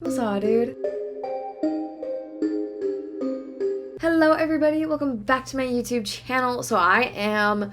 What's up, dude? Hello everybody, welcome back to my YouTube channel. So I am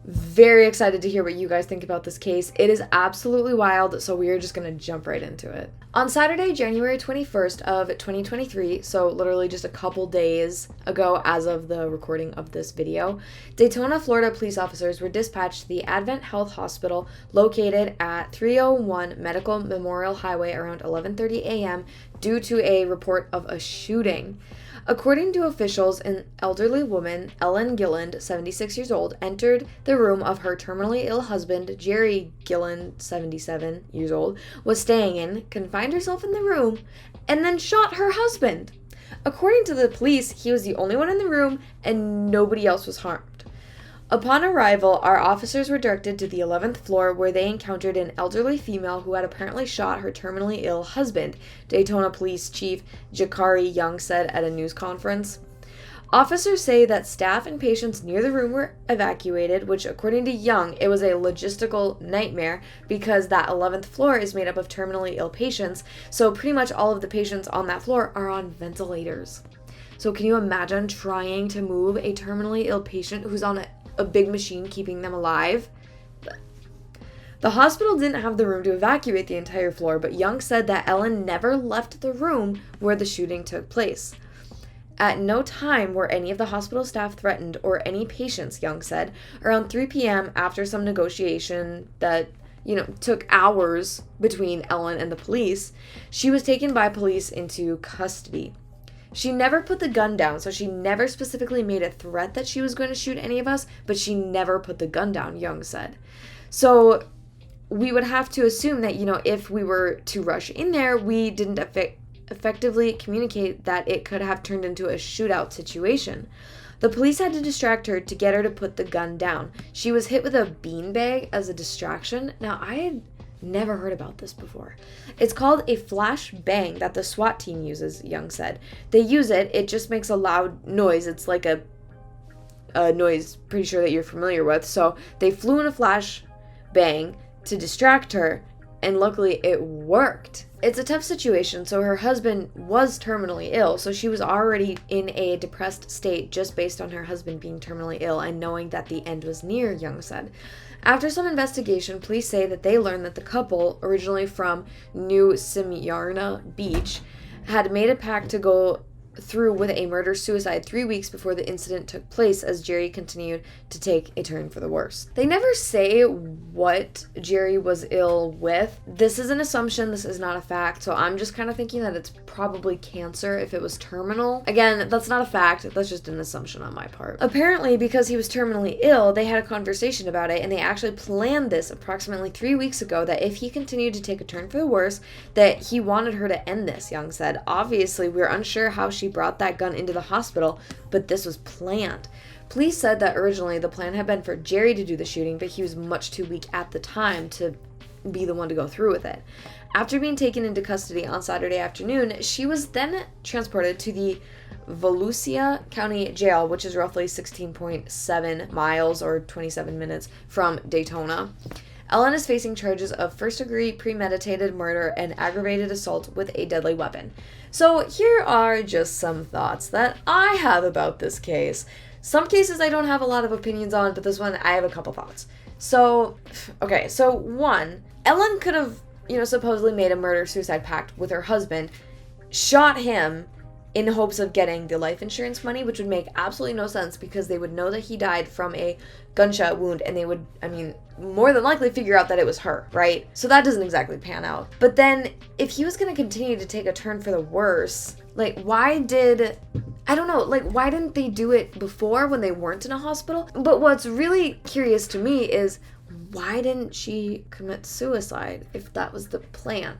very excited to hear what you guys think about this case. It is absolutely wild, so we are just gonna jump right into it. On Saturday, January 21st of 2023, so literally just a couple days ago as of the recording of this video, Daytona, Florida police officers were dispatched to the Advent Health Hospital located at 301 Medical Memorial Highway around 11:30 a.m. due to a report of a shooting. According to officials, an elderly woman, Ellen Gilland, 76 years old, entered the room of her terminally ill husband, Jerry Gilland, 77 years old, was staying in, confined herself in the room, and then shot her husband. According to the police, he was the only one in the room and nobody else was harmed. Upon arrival, our officers were directed to the 11th floor where they encountered an elderly female who had apparently shot her terminally ill husband, Daytona Police Chief Carlee Young said at a news conference. Officers say that staff and patients near the room were evacuated, which according to Young, it was a logistical nightmare because that 11th floor is made up of terminally ill patients, so pretty much all of the patients on that floor are on ventilators. So can you imagine trying to move a terminally ill patient who's on a big machine keeping them alive? The hospital didn't have the room to evacuate the entire floor, but Young said that Ellen never left the room where the shooting took place. At no time were any of the hospital staff threatened or any patients, Young said. Around 3 p.m., after some negotiation that, took hours between Ellen and the police, she was taken by police into custody. She never put the gun down, so she never specifically made a threat that she was going to shoot any of us, but she never put the gun down, Young said. So we would have to assume that, if we were to rush in there, we didn't effectively communicate that it could have turned into a shootout situation. The police had to distract her to get her to put the gun down. She was hit with a beanbag as a distraction. Now, I had never heard about this before. It's called a flash bang that the SWAT team uses, Young said. They use it, it just makes a loud noise. It's like a noise pretty sure that you're familiar with. So they flew in a flash bang to distract her, and luckily it worked. It's a tough situation, so her husband was terminally ill, so she was already in a depressed state just based on her husband being terminally ill and knowing that the end was near, Young said. After some investigation, police say that they learned that the couple, originally from New Smyrna Beach, had made a pact to go through with a murder-suicide 3 weeks before the incident took place as Jerry continued to take a turn for the worse. They never say what Jerry was ill with. This is an assumption, this is not a fact, so I'm just kind of thinking that it's probably cancer if it was terminal. Again, that's not a fact, that's just an assumption on my part. Apparently, because he was terminally ill, they had a conversation about it, and they actually planned this approximately 3 weeks ago, that if he continued to take a turn for the worse, that he wanted her to end this, Young said. Obviously, we're unsure how she brought that gun into the hospital, but this was planned. Police said that originally the plan had been for Jerry to do the shooting, but he was much too weak at the time to be the one to go through with it. After being taken into custody on Saturday afternoon, she was then transported to the Volusia County Jail, which is roughly 16.7 miles or 27 minutes from Daytona. Ellen is facing charges of first-degree premeditated murder and aggravated assault with a deadly weapon. So here are just some thoughts that I have about this case. Some cases I don't have a lot of opinions on, but this one I have a couple thoughts. So one, Ellen could have, supposedly made a murder-suicide pact with her husband, shot him in hopes of getting the life insurance money, which would make absolutely no sense because they would know that he died from a gunshot wound and they would, more than likely figure out that it was her, right? So that doesn't exactly pan out. But then if he was going to continue to take a turn for the worse, why didn't they do it before when they weren't in a hospital? But what's really curious to me is why didn't she commit suicide if that was the plan?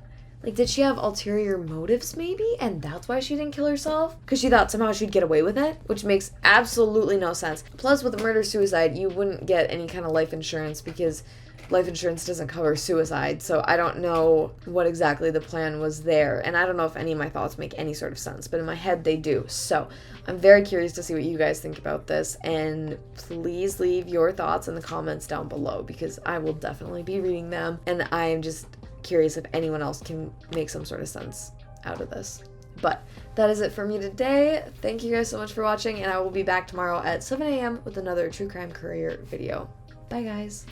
Did she have ulterior motives maybe? And that's why she didn't kill herself? Because she thought somehow she'd get away with it? Which makes absolutely no sense. Plus, with a murder-suicide, you wouldn't get any kind of life insurance because life insurance doesn't cover suicide. So I don't know what exactly the plan was there. And I don't know if any of my thoughts make any sort of sense. But in my head, they do. So I'm very curious to see what you guys think about this. And please leave your thoughts in the comments down below because I will definitely be reading them. And I am just curious if anyone else can make some sort of sense out of this. But that is it for me today. Thank you guys so much for watching, and I will be back tomorrow at 7 a.m. with another True Crime Courier video. Bye, guys.